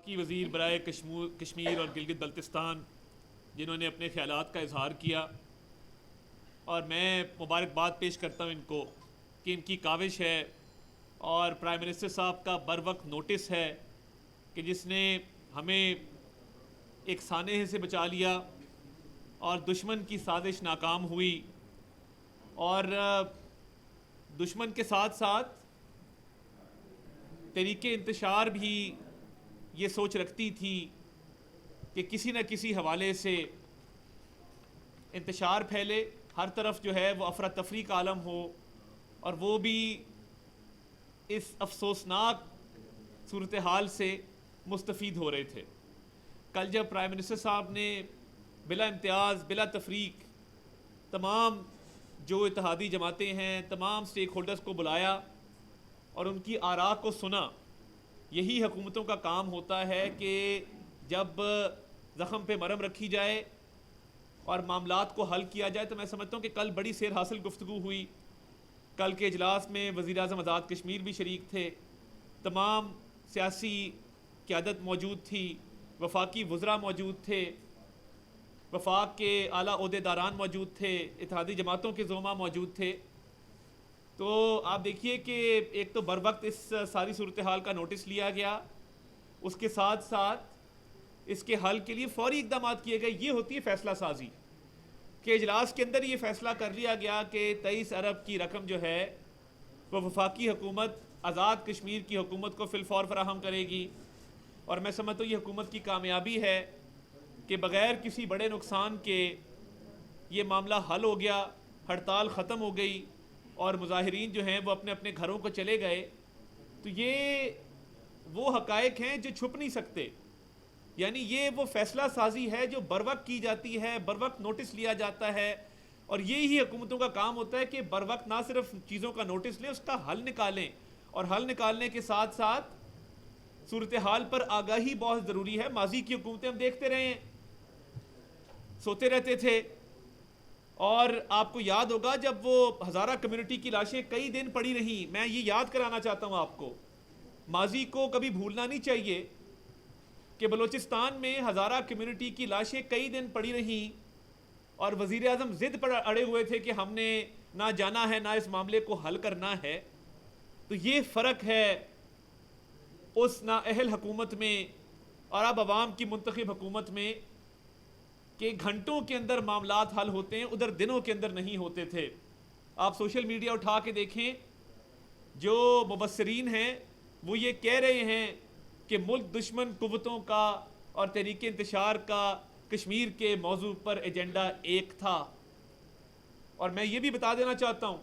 کی وزیر برائے کشمیر اور گلگت بلتستان جنہوں نے اپنے خیالات کا اظہار کیا، اور میں مبارکباد پیش کرتا ہوں ان کو کہ ان کی کاوش ہے اور پرائم منسٹر صاحب کا بر وقت نوٹس ہے کہ جس نے ہمیں ایک سانحے سے بچا لیا اور دشمن کی سازش ناکام ہوئی، اور دشمن کے ساتھ ساتھ طریقے انتشار بھی یہ سوچ رکھتی تھی کہ کسی نہ کسی حوالے سے انتشار پھیلے، ہر طرف جو ہے وہ افراتفری کا عالم ہو، اور وہ بھی اس افسوسناک صورتحال سے مستفید ہو رہے تھے۔ کل جب پرائم منسٹر صاحب نے بلا امتیاز بلا تفریق تمام جو اتحادی جماعتیں ہیں، تمام سٹیک ہولڈرز کو بلایا اور ان کی آراء کو سنا، یہی حکومتوں کا کام ہوتا ہے کہ جب زخم پہ مرہم رکھی جائے اور معاملات کو حل کیا جائے۔ تو میں سمجھتا ہوں کہ کل بڑی سیر حاصل گفتگو ہوئی۔ کل کے اجلاس میں وزیر اعظم آزاد کشمیر بھی شریک تھے، تمام سیاسی قیادت موجود تھی، وفاقی وزراء موجود تھے، وفاق کے اعلیٰ عہدیداران موجود تھے، اتحادی جماعتوں کے زعماء موجود تھے۔ تو آپ دیکھیے کہ ایک تو بر وقت اس ساری صورتحال کا نوٹس لیا گیا، اس کے ساتھ ساتھ اس کے حل کے لیے فوری اقدامات کیے گئے۔ یہ ہوتی ہے فیصلہ سازی، کہ اجلاس کے اندر یہ فیصلہ کر لیا گیا کہ 23 ارب کی رقم جو ہے وہ وفاقی حکومت آزاد کشمیر کی حکومت کو فی الفور فراہم کرے گی، اور میں سمجھتا ہوں یہ حکومت کی کامیابی ہے کہ بغیر کسی بڑے نقصان کے یہ معاملہ حل ہو گیا، ہڑتال ختم ہو گئی اور مظاہرین جو ہیں وہ اپنے اپنے گھروں کو چلے گئے۔ تو یہ وہ حقائق ہیں جو چھپ نہیں سکتے، یعنی یہ وہ فیصلہ سازی ہے جو بر وقت کی جاتی ہے، بر وقت نوٹس لیا جاتا ہے، اور یہی حکومتوں کا کام ہوتا ہے کہ بر وقت نہ صرف چیزوں کا نوٹس لیں، اس کا حل نکالیں، اور حل نکالنے کے ساتھ ساتھ صورتحال پر آگاہی بہت ضروری ہے۔ ماضی کی حکومتیں ہم دیکھتے رہے ہیں، سوتے رہتے تھے، اور آپ کو یاد ہوگا جب وہ ہزارہ کمیونٹی کی لاشیں کئی دن پڑی رہیں۔ میں یہ یاد کرانا چاہتا ہوں آپ کو، ماضی کو کبھی بھولنا نہیں چاہیے کہ بلوچستان میں ہزارہ کمیونٹی کی لاشیں کئی دن پڑی رہیں، اور وزیر اعظم ضد پر اڑے ہوئے تھے کہ ہم نے نہ جانا ہے نہ اس معاملے کو حل کرنا ہے۔ تو یہ فرق ہے اس نااہل حکومت میں اور اب عوام کی منتخب حکومت میں، کہ گھنٹوں کے اندر معاملات حل ہوتے ہیں، ادھر دنوں کے اندر نہیں ہوتے تھے۔ آپ سوشل میڈیا اٹھا کے دیکھیں، جو مبصرین ہیں وہ یہ کہہ رہے ہیں کہ ملک دشمن قوتوں کا اور تحریک انتشار کا کشمیر کے موضوع پر ایجنڈا ایک تھا۔ اور میں یہ بھی بتا دینا چاہتا ہوں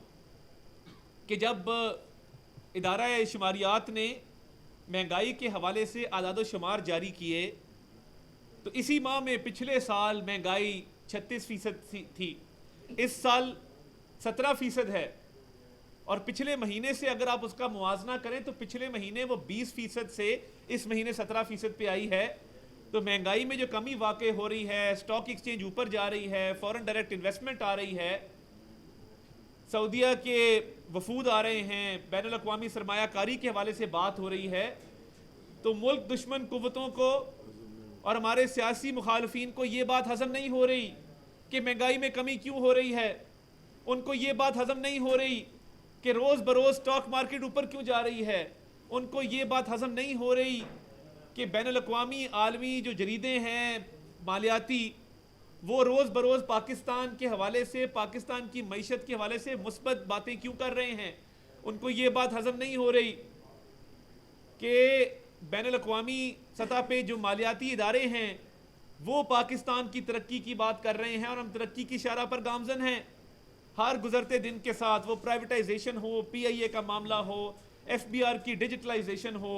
کہ جب ادارہ شماریات نے مہنگائی کے حوالے سے اعداد و شمار جاری کیے، تو اسی ماہ میں پچھلے سال مہنگائی 36% تھی، اس سال 17% ہے، اور پچھلے مہینے سے اگر آپ اس کا موازنہ کریں تو پچھلے مہینے وہ 20% سے اس مہینے 17% پہ آئی ہے۔ تو مہنگائی میں جو کمی واقع ہو رہی ہے، سٹاک ایکسچینج اوپر جا رہی ہے، فورن ڈائریکٹ انویسٹمنٹ آ رہی ہے، سعودیہ کے وفود آ رہے ہیں، بین الاقوامی سرمایہ کاری کے حوالے سے بات ہو رہی ہے، تو ملک دشمن قوتوں کو اور ہمارے سیاسی مخالفین کو یہ بات ہضم نہیں ہو رہی کہ مہنگائی میں کمی کیوں ہو رہی ہے، ان کو یہ بات ہضم نہیں ہو رہی کہ روز بروز سٹاک مارکیٹ اوپر کیوں جا رہی ہے، ان کو یہ بات ہضم نہیں ہو رہی کہ بین الاقوامی عالمی جو جریدے ہیں مالیاتی، وہ روز بروز پاکستان کے حوالے سے، پاکستان کی معیشت کے حوالے سے مثبت باتیں کیوں کر رہے ہیں، ان کو یہ بات ہضم نہیں ہو رہی کہ بین الاقوامی سطح پہ جو مالیاتی ادارے ہیں وہ پاکستان کی ترقی کی بات کر رہے ہیں، اور ہم ترقی کی شرح پر گامزن ہیں۔ ہر گزرتے دن کے ساتھ، وہ پرائیویٹائزیشن ہو، پی آئی اے کا معاملہ ہو، ایف بی آر کی ڈیجیٹلائزیشن ہو،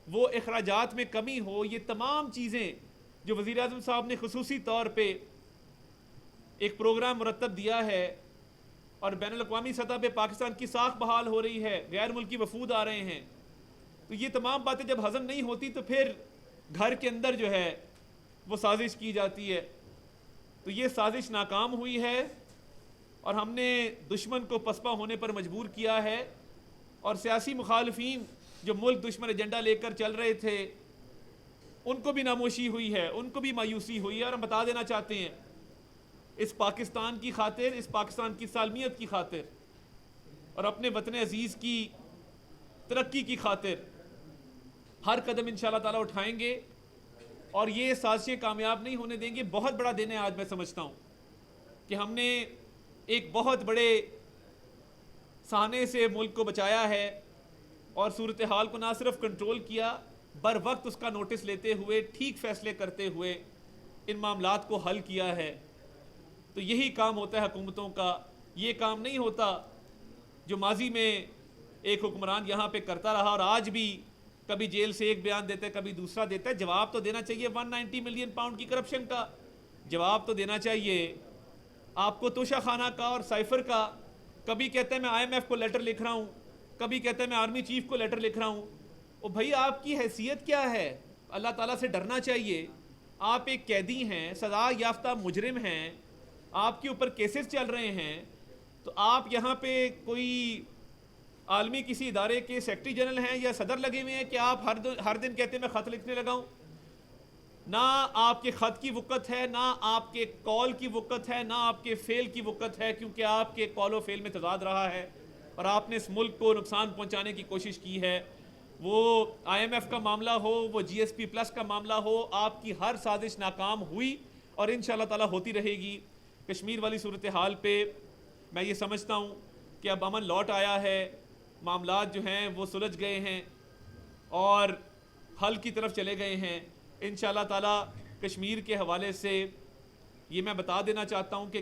وہ اخراجات میں کمی ہو، یہ تمام چیزیں جو وزیر اعظم صاحب نے خصوصی طور پہ ایک پروگرام مرتب دیا ہے، اور بین الاقوامی سطح پہ پاکستان کی ساکھ بحال ہو رہی ہے، غیر ملکی وفود آ رہے ہیں، تو یہ تمام باتیں جب ہضم نہیں ہوتی تو پھر گھر کے اندر جو ہے وہ سازش کی جاتی ہے۔ تو یہ سازش ناکام ہوئی ہے، اور ہم نے دشمن کو پسپا ہونے پر مجبور کیا ہے، اور سیاسی مخالفین جو ملک دشمن ایجنڈا لے کر چل رہے تھے، ان کو بھی ناموشی ہوئی ہے، ان کو بھی مایوسی ہوئی ہے، اور ہم بتا دینا چاہتے ہیں اس پاکستان کی خاطر، اس پاکستان کی سالمیت کی خاطر اور اپنے وطن عزیز کی ترقی کی خاطر ہر قدم انشاءاللہ تعالیٰ اٹھائیں گے اور یہ سازشیں کامیاب نہیں ہونے دیں گے۔ بہت بڑا دن ہے آج، میں سمجھتا ہوں کہ ہم نے ایک بہت بڑے سہانے سے ملک کو بچایا ہے اور صورتحال کو نہ صرف کنٹرول کیا، بر وقت اس کا نوٹس لیتے ہوئے، ٹھیک فیصلے کرتے ہوئے ان معاملات کو حل کیا ہے۔ تو یہی کام ہوتا ہے حکومتوں کا، یہ کام نہیں ہوتا جو ماضی میں ایک حکمران یہاں پہ کرتا رہا اور آج بھی کبھی جیل سے ایک بیان دیتا ہے کبھی دوسرا دیتا ہے۔ جواب تو دینا چاہیے 190 ملین پاؤنڈ کی کرپشن کا، جواب تو دینا چاہیے آپ کو توشہ خانہ کا اور سائفر کا۔ کبھی کہتا ہے میں آئی ایم ایف کو لیٹر لکھ رہا ہوں، کبھی کہتا ہے میں آرمی چیف کو لیٹر لکھ رہا ہوں۔ او بھائی آپ کی حیثیت کیا ہے؟ اللہ تعالیٰ سے ڈرنا چاہیے۔ آپ ایک قیدی ہیں، سزا یافتہ مجرم ہیں، آپ کے اوپر کیسز چل رہے ہیں، تو آپ یہاں پہ کوئی عالمی کسی ادارے کے سیکرٹری جنرل ہیں یا صدر لگے ہوئے ہیں کہ آپ ہر دن کہتے ہیں میں خط لکھنے لگا ہوں؟ نہ آپ کے خط کی وقت ہے، نہ آپ کے کال کی وقت ہے، نہ آپ کے فیل کی وقت ہے، کیونکہ آپ کے کال و فیل میں تضاد رہا ہے اور آپ نے اس ملک کو نقصان پہنچانے کی کوشش کی ہے۔ وہ آئی ایم ایف کا معاملہ ہو، وہ جی ایس پی پلس کا معاملہ ہو، آپ کی ہر سازش ناکام ہوئی اور انشاءاللہ تعالیٰ ہوتی رہے گی۔ کشمیر والی صورتحال پہ میں یہ سمجھتا ہوں کہ اب امن لوٹ آیا ہے، معاملات جو ہیں وہ سلجھ گئے ہیں اور حل کی طرف چلے گئے ہیں۔ انشاءاللہ تعالیٰ کشمیر کے حوالے سے یہ میں بتا دینا چاہتا ہوں کہ